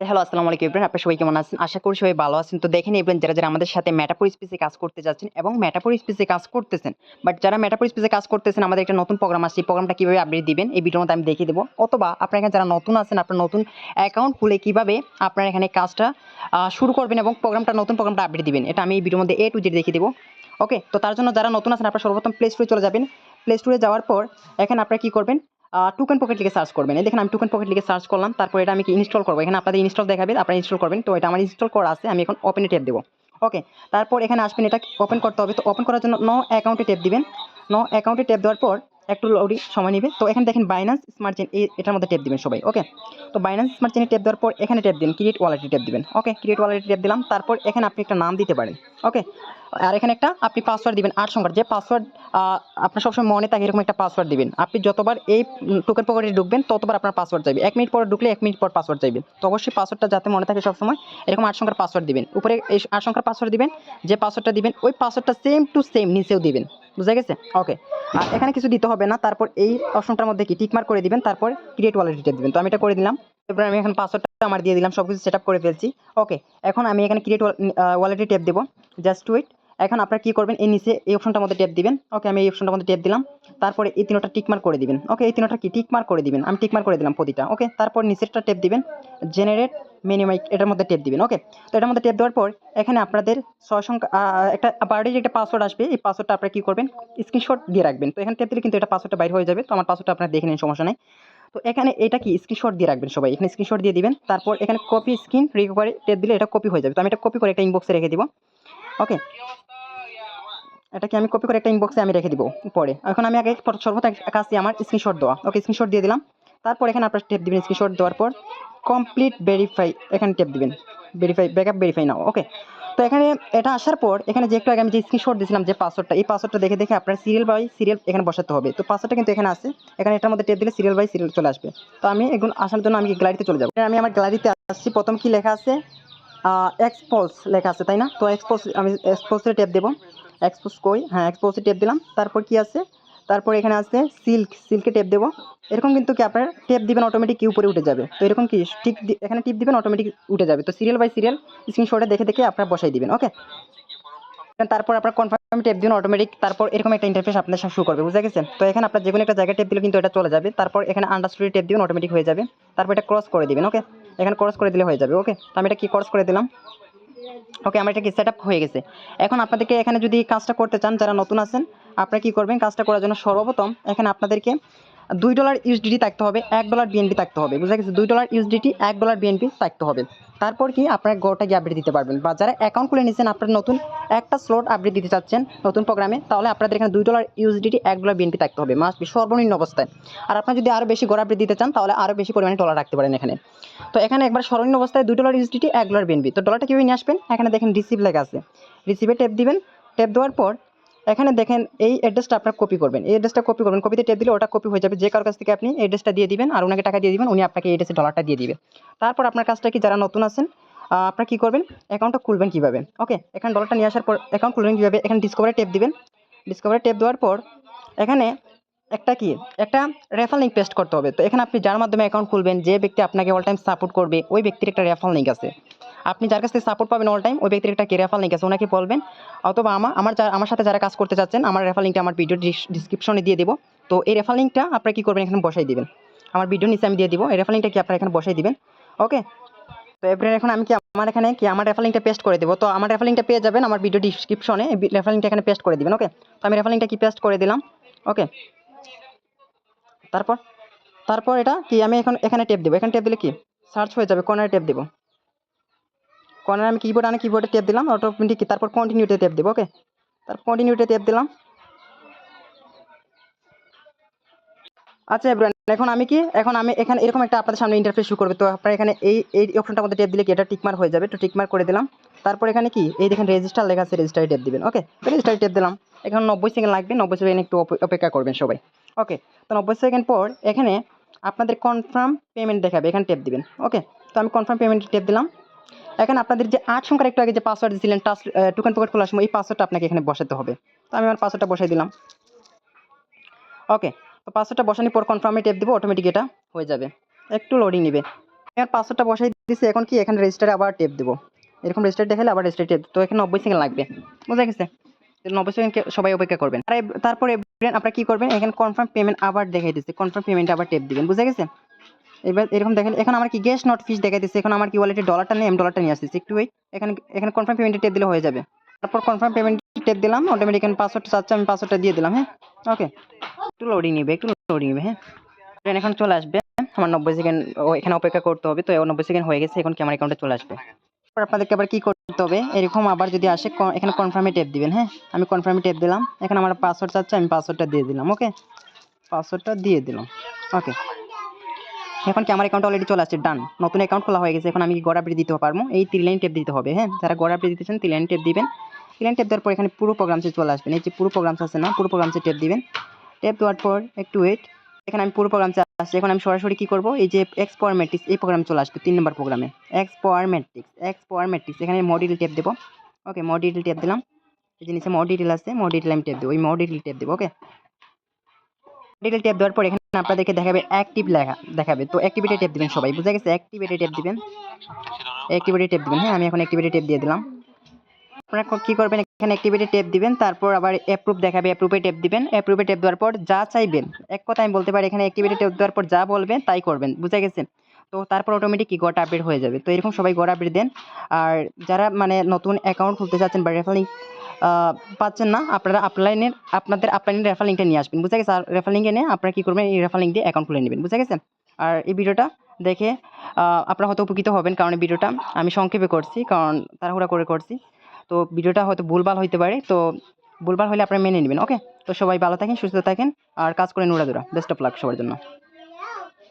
Hello, আসসালামু আলাইকুম everyone. আপনারা সবাই কেমন আছেন? আশা করি সবাই ভালো আছেন। তো দেখেন এভরিওয়ান, যারা আমাদের সাথে মেটাফোর স্পেসে কাজ করতে যাচ্ছেন এবং মেটাফোর স্পেসে কাজ করতেছেন, বাট যারা মেটাফোর স্পেসে কাজ করতেছেন, আমাদের একটা নতুন প্রোগ্রাম আসছে। এই প্রোগ্রামটা কিভাবে আপডেট দিবেন এই ভিডিওর মধ্যে আমি দেখিয়ে দেব। অথবা আপনারা এখানে যারা নতুন আছেন, আপনার নতুন অ্যাকাউন্ট খুলে কিভাবে আপনারা এখানে কাজটা শুরু করবেন এবং নতুন প্রোগ্রামটা আপডেট দিবেন, এটা আমি এই ভিডিওর মধ্যে A to Z দেখিয়ে দেব। ওকে, তো তার জন্য যারা নতুন আছেন, আপনারা সর্বপ্রথম প্লে স্টোরে চলে যাবেন। প্লে স্টোরে যাওয়ার পর এখানে আপনারা কি করবেন, টোকেন পকেট লিখে সার্চ করবেন। এই দেখেন আমি টোকেন পকেট লিখে সার্চ করলাম। তারপর এটা আমি কি ইনস্টল করবো, এখানে আপনাদের ইনস্টল দেখাবে, আপনারা ইনস্টল করবেন। তো এটা আমার ইনস্টল করা আছে, আমি এখন ওপেনে ট্যাপ দেবো। ওকে, তারপর এখানে আসবেন, এটা ওপেন করতে হবে। তো ওপেন করার জন্য নো অ্যাকাউন্টে ট্যাপ দিবেন। নো অ্যাকাউন্টে ট্যাপ দেওয়ার পর একটু লোডি সময় নেবে। তো এখানে দেখেন বাইন্যান্স স্মার্ট চেইন, এটার মধ্যে ট্যাপ দিবেন সবাই। ওকে, তো বাইন্যান্স স্মার্ট চেইনে ট্যাপ দেওয়ার পর এখানে ট্যাপ দিন, ক্রিয়েট ওয়ালেটে ট্যাপ দিবেন। ওকে, ক্রিয়েট ওয়ালেটে ট্যাপ দিলাম। তারপর এখানে আপনি একটা নাম দিতে পারেন। ওকে, আর এখানে একটা আপনি পাসওয়ার্ড দিবেন 8 সংখ্যার, যে পাসওয়ার্ড আপনার সবসময় মনে থাকে এরকম একটা পাসওয়ার্ড দিবেন। আপনি যতবার এই টোকেন পকেটে ঢুকবেন ততবার আপনার পাসওয়ার্ড চাইবে। 1 মিনিট পর ঢুকলে 1 মিনিট পর পাসওয়ার্ড চাইবে। তো অবশ্যই পাসওয়ার্ডটা যাতে মনে থাকে সবসময়, এরকম 8 সংখ্যার পাসওয়ার্ড দিবেন। উপরে এই 8 সংখ্যার পাসওয়ার্ড দিবেন, যে পাসওয়ার্ডটা দিবেন ওই পাসওয়ার্ডটা সেম টু সেম নিচেও দিবেন। বুঝা গেছে? ওকে, আর এখানে কিছু দিতে হবে না। তারপর এই অপশনটার মধ্যে কি টিক মার্ক করে দিবেন, তারপর ক্রিয়েট ওয়ালেট টিপ দিবেন। তো আমি এটা করে দিলাম। এরপর আমি এখন পাসওয়ার্ডটা আমার দিয়ে দিলাম, সবকিছু সেটআপ করে ফেলছি। ওকে, এখন আমি এখানে ক্রিয়েট ওয়ালেটে ট্যাপ দেবো। Just wait. এখন আপনারা কি করবেন, এই নিচে এই অপশনটার মধ্যে ট্যাপ দিবেন। ওকে, আমি এই অপশনটার মধ্যে ট্যাপ দিলাম। তারপরে এই তিনটা টিক মার্ক করে দিবেন। ওকে, এই তিনটা কি টিক মার্ক করে দিবেন, আমি টিক মার্ক করে দিলাম প্রতিটা। ওকে, তারপর নিচেরটা ট্যাপ দিবেন, জেনারেট মিনিমাইক, এটার মধ্যে ট্যাপ দিবেন। ওকে, তো এটার মধ্যে ট্যাপ দেওয়ার পর এখানে আপনাদের 6 সংখ্যা একটা বার্ডের একটা পাসওয়ার্ড আসবে। এই পাসওয়ার্ডটা আপনারা কি করবেন, স্ক্রিনশট দিয়ে রাখবেন। তো এখানে ট্যাপ দিলে কিন্তু এটা পাসওয়ার্ডটা বাইরে হয়ে যাবে। তো আমার পাসওয়ার্ডটা আপনারা দেখে নিন, সমস্যা নেই। তো এখানে এটা কি স্ক্রিনশট দিয়ে রাখবেন সবাই, এখানে স্ক্রিনশট দিয়ে দিবেন। তারপর এখানে কপি স্ক্রিন রিকভারি ট্যাপ দিলে এটা কপি হয়ে যাবে। তো আমি এটা কপি করে একটা ইনবক্সে রেখে দিব। ওকে, এটাকে আমি কপি করে একটা ইনবক্সে আমি রেখে দিব পরে। এখন আমি আগে সর্বপ্রথম কাজটি আমার স্ক্রিনশট দেওয়া। ওকে, স্ক্রিনশট দিয়ে দিলাম। তারপর এখানে আপনার ট্যাপ দিবেন, স্ক্রিনশট দেওয়ার পর কমপ্লিট ভেরিফাই, এখানে ট্যাপ দিবেন, ভেরিফাই ব্যাকআপ ভেরিফাই নাও। ওকে, তো এখানে এটা আসার পর এখানে যে একটু আগে আমি যে স্ক্রিনশট দিয়েছিলাম যে পাসওয়ার্ডটা, এই পাসওয়ার্ডটা দেখে দেখে আপনার সিরিয়াল বাই সিরিয়াল এখানে বসাতে হবে। তো পাসওয়ার্ডটা কিন্তু এখানে আছে, এখানে এটার মধ্যে ট্যাপ দিলে সিরিয়াল বাই সিরিয়াল চলে আসবে। তো আমি এখন আসার জন্য আমি গ্যালারিতে চলে যাবো। আমি আমার গ্যালারিতে আসছি। প্রথম কি লেখা আছে, এক্সপোজ লেখা আছে, তাই না? তো এক্সপোজ, আমি এক্সপোজে ট্যাপ দেবো। এক্সপোজ কই, হ্যাঁ এক্সপোজে ট্যাপ দিলাম। তারপর কি আছে, তারপর এখানে আছে সিল্কে ট্যাপ দেবো। এরকম কিন্তু কি আপনার ট্যাপ দিবেন অটোমেটিক কি উপরে উঠে যাবে। তো এরকম কি ঠিক এখানে টিপ দিবেন, অটোমেটিক উঠে যাবে। তো সিরিয়াল বাই সিরিয়াল স্ক্রিনশটে দেখে দেখে আপনারা বসাই দিবেন। ওকে, তারপর আপনার কনফার্ম ট্যাপ দিন অটোমেটিক। তারপর এরকম একটা ইন্টারফেস আপনাদের সাথে শুরু করবে। বুঝা গেছে? তো এখানে আপনার যেকোনো একটা জায়গায় ট্যাপ দিলে কিন্তু এটা চলে যাবে। তারপর এখানে আন্ডারস্কোরে ট্যাপ দিবেন, অটোমেটিক হয়ে যাবে। তারপর এটা ক্রস করে দিবেন। ওকে, এখানে ক্রস করে দিলে হয়ে যাবে। ওকে, তো আমি এটা কি ক্রস করে দিলাম। ওকে, আমার এটা কি সেট আপ হয়ে গেছে। এখন আপনাদেরকে এখানে যদি কাজটা করতে চান, যারা নতুন আছেন, আপনারা কি করবেন, কাজটা করার জন্য সর্বপ্রথম এখানে আপনাদেরকে $2 ইউএসডিটি থাকতে হবে, $1 বিএনপি থাকতে হবে। বুঝা গেছে? $2 ইউএসডিটি, $1 বিএনপি থাকতে হবে। তারপর কি আপনারা গোটা গিয়ে আপডেট দিতে পারবেন। বা যারা অ্যাকাউন্ট খুলে নিয়েছেন, আপনারা নতুন একটা স্লট আপডেট দিতে চাচ্ছেন নতুন প্রোগ্রামে, তাহলে আপনাদের এখানে $2 ইউএসডিটি, $1 বিএনপি থাকতে হবে, মাস্ট বি, সর্বনিম্ন অবস্থায়। আর আপনারা যদি আরও বেশি গড় আপডেট দিতে চান, তাহলে আরও বেশি পরিমাণে ডলার রাখতে পারেন এখানে। তো এখানে একবার সর্বনিম্ন অবস্থায় $2 ইউএসডিটি, $1 বিএনপি। তো ডলারটা কীভাবে নিয়ে আসবেন, এখানে দেখেন রিসিভ লেখা আছে, রিসিভে ট্যাপ দিবেন। ট্যাপ দেওয়ার পর এখানে দেখেন এই অ্যাড্রেসটা আপনার কপি করবেন, এই অ্যাড্রেসটা কপি করবেন। কপিতে ট্যাপ দিলে ওটা কপি হয়ে যাবে। যে কারোর কাছ থেকে আপনি অ্যাড্রেসটা দিয়ে দিবেন আর ওনাকে টাকা দিয়ে দিবেন, উনি আপনাকে এই অ্যাড্রেসে ডলারটা দিয়ে দিবে। তারপর আপনার কাজটা কি, যারা নতুন আছেন, আপনারা কী করবেন, অ্যাকাউন্টটা খুলবেন কীভাবে। ওকে, এখানে ডলারটা নিয়ে আসার পর অ্যাকাউন্ট খুলবেন কীভাবে, এখানে ডিসকভারে ট্যাপ দিবেন। ডিসকভারে ট্যাপ দেওয়ার পর এখানে একটা রেফারেল লিঙ্ক পেস্ট করতে হবে। তো এখানে আপনি যার মাধ্যমে অ্যাকাউন্ট খুলবেন, যে ব্যক্তি আপনাকে অল টাইম সাপোর্ট করবে, ওই ব্যক্তির একটা রেফারেল লিঙ্ক আছে। আপনি যার কাছ থেকে সাপোর্ট পাবেন অল টাইম, ওই ব্যক্তির একটা রেফারেল লিঙ্ক আছে, ওনাকে বলবেন। অথবা আমার সাথে যারা কাজ করতে চাচ্ছেন, আমার রেফারেল লিঙ্কটা আমার ভিডিও ডিসক্রিপশনে দিয়ে দেবো। তো এই রেফারেল লিঙ্কটা আপনারা কী করবেন, এখানে বসাই দিবেন। আমার ভিডিও নিচে আমি দিয়ে দিব, এই রেফারেল লিঙ্কটা কি আপনারা এখানে বসাই দিবেন। ওকে, তো এবারে এখন আমি কি আমার রেফারেল লিঙ্কটা পেস্ট করে দেবো। তো আমার রেফারেল লিঙ্কটা পেয়ে যাবেন আমার ভিডিও ডিসক্রিপশনে, রেফারেল লিঙ্কটা এখানে পেস্ট করে দিবেন। ওকে, তো আমি রেফারেল লিঙ্কটা কি পেস্ট করে দিলাম। ওকে, তারপর তারপর এটা কি আমি এখন এখানে ট্যাপ দেবো। এখানে ট্যাপ দিলে কি সার্চ হয়ে যাবে, কর্নারে ট্যাপ দেবো। কর্নারে আমি কিবোর্ডে ট্যাপ দিলাম অটোমেটিক। তারপর কন্টিনিউতে ট্যাপ দেবো। ওকে, তারপর কন্টিনিউতে ট্যাপ দিলাম। আচ্ছা এভরিওয়ান, এখন আমি এখানে এরকম একটা আপনাদের সামনে ইন্টারফেস শুরু করবে। তো আপনারা এখানে এই অপশনটার মধ্যে ট্যাপ দিলে কি এটা টিকমার্ক হয়ে যাবে। তো টিকমার্ক করে দিলাম। তারপর এখানে কি এই দেখেন রেজিস্টার লেখা আছে, রেজিস্টারে ট্যাপ দিবেন। ওকে, রেজিস্টারে ট্যাপ দিলাম। এখন 90 সেকেন্ড লাগবে, 90 সেকেন্ড একটু অপেক্ষা করবেন সবাই। ওকে, তো 90 সেকেন্ড পর এখানে আপনাদের কনফার্ম পেমেন্ট দেখাবে, এখানে ট্যাপ দিবেন। ওকে, তো আমি কনফার্ম পেমেন্ট ট্যাপ দিলাম। এখন আপনাদের যে 8 সংখ্যার একটু আগে যে পাসওয়ার্ড দিয়েছিলেন টোকেন পকেট খোলার সময়, এই পাসওয়ার্ডটা আপনাকে এখানে বসাতে হবে। তো আমি আমার পাসওয়ার্ডটা বসাই দিলাম। ওকে, তো পাসওয়ার্ডটা বসানোর পর কনফার্মে ট্যাপ দিব, অটোমেটিক এটা হয়ে যাবে। একটু লোডিং নেবে। এবার পাসওয়ার্ডটা বসাই দিচ্ছি। এখন কি এখানে রেজিস্টারে আবার টেপ দেবো, এরকম রেজিস্টার দেখালে আবার রেজিস্টার টেপ। তো এখানে 90 সেকেন্ড লাগবে, বুঝা গেছে? 90 সেকেন্ড সবাই অপেক্ষা করবেন। আর তারপরে আপনারা কি করবেন, এখানে কনফার্ম পেমেন্ট আবার দেখাই দিচ্ছে, কনফার্ম পেমেন্ট আবার টেপ দিবেন, বুঝা গেছে? এবার এরকম দেখেন এখন আমার কি গেস্ট নট ফিস দেখাইতেছে। এখন আমার কি ওয়ালেটে ডলারটা নেই, আমি ডলারটা নিয়ে আসতেছি, একটু ওয়েট। এখানে এখানে কনফার্ম পেমেন্টে টেপ দিলে হয়ে যাবে। তারপর কনফার্ম পেমেন্ট টেপ দিলাম, অটোমেটিক এখানে পাসওয়ার্ডটা চাচ্ছে, আমি পাসওয়ার্ডটা দিয়ে দিলাম। হ্যাঁ, ওকে, একটু লোডিং নেবে, একটু লোডিং নেবে। হ্যাঁ, এখন চলে আসবে। আমার 90 সেকেন্ড এখানে অপেক্ষা করতে হবে। তো 90 সেকেন্ড হয়ে গেছে, এখন কি আমার অ্যাকাউন্টে চলে আসবে। তারপর আপনাদেরকে আবার কি করতে হবে, এরকম আবার যদি আসে এখানে কনফার্মে টেপ দিবেন। হ্যাঁ, আমি কনফার্মে টেপ দিলাম। এখানে আমার পাসওয়ার্ড চাচ্ছে, আমি পাসওয়ার্ডটা দিয়ে দিলাম। ওকে, পাসওয়ার্ডটা দিয়ে দিলাম। ওকে, এখন কি আমার অ্যাকাউন্ট অলরেডি চলে আসছে, ডান, নতুন অ্যাকাউন্ট খোলা হয়ে গেছে। এখন আমি গড় আপডেট দিতে পারবো, এই 3 লাইন টেপ দিতে হবে। হ্যাঁ, যারা গড় আপডেট দিতেছেন 3 লাইন টেপ দিবেন। 3 লাইন টেপ দেওয়ার পর এখানে পুরো প্রোগ্রামসে চলে আসবেন। এই যে পুরো প্রোগ্রামস আছে না, পুরো প্রোগ্রামসে টেপ দিবেন। টেপ দেওয়ার পর একটু ওয়েট, এখানে আমি পুরো প্রোগ্রামসে আসছি। এখন আমি সরাসরি কি করব, এই যে এক্স পাওয়ার ম্যাট্রিক্স, এই প্রোগ্রাম চলে আসবে 3 নম্বর প্রোগ্রামে। এক্স পাওয়ার ম্যাট্রিক্স, এখানে মোড ডিটেল টেপ দেবো। ওকে, মোড ডিটেল টেপ দিলাম। এই যে নিচে মোড ডিটেল আছে, মোড ডিটেল আমি টেপ দেবো, ওই মোড ডিটেল টেপ দেবো। ওকে, ডিটেল ট্যাপ দেওয়ার পর এখানে আপনাদেরকে দেখাবে অ্যাক্টিভ লেখা দেখাবে। তো অ্যাক্টিভিটি ট্যাপ দিবেন সবাই, বুঝা গেছে? অ্যাক্টিভিটি ট্যাপ দিবেন, অ্যাক্টিভিটি ট্যাপ দিবেন। হ্যাঁ, আমি এখন অ্যাক্টিভিটি ট্যাপ দিয়ে দিলাম। আপনারা কি করবেন, এখানে অ্যাক্টিভিটি ট্যাপ দিবেন, তারপর আবার অ্যাপ্রুভ দেখাবে, অ্যাপ্রুভে ট্যাপ দিবেন। অ্যাপ্রুভে ট্যাপ দেওয়ার পর যা চাইবেন, এক কথা আমি বলতে পারি এখানে অ্যাক্টিভিটি ট্যাপ দেওয়ার পর যা বলবেন তাই করবেন, বুঝা গেছে? তো তারপর অটোমেটিক কি গোটা আপডেট হয়ে যাবে। তো এরকম সবাই গোটা আপডেট দেন। আর যারা মানে নতুন অ্যাকাউন্ট খুলতে চাচ্ছেন বা রেফার লিঙ্ক পাচ্ছেন না, আপনারা আপনাদের আপলাইনের রেফার লিঙ্কটা নিয়ে আসবেন, বুঝা গেছে? আর রেফার লিঙ্কে নিয়ে আপনারা কি করবেন, এই রেফার লিঙ্ক দিয়ে অ্যাকাউন্ট খুলে নেবেন, বুঝা গেছে? আর এই ভিডিওটা দেখে আপনারা হয়তো উপকৃত হবেন, কারণ এই ভিডিওটা আমি সংক্ষেপে করছি, কারণ তাড়াহুড়া করে করছি। তো ভিডিওটা হয়তো ভুলভাল হইতে পারে, তো ভুলভাল হলে আপনারা মেনে নেবেন। ওকে, তো সবাই ভালো থাকেন, সুস্থ থাকেন, আর কাজ করেন উড়াদুরা। বেস্ট অফ লাক সবার জন্য।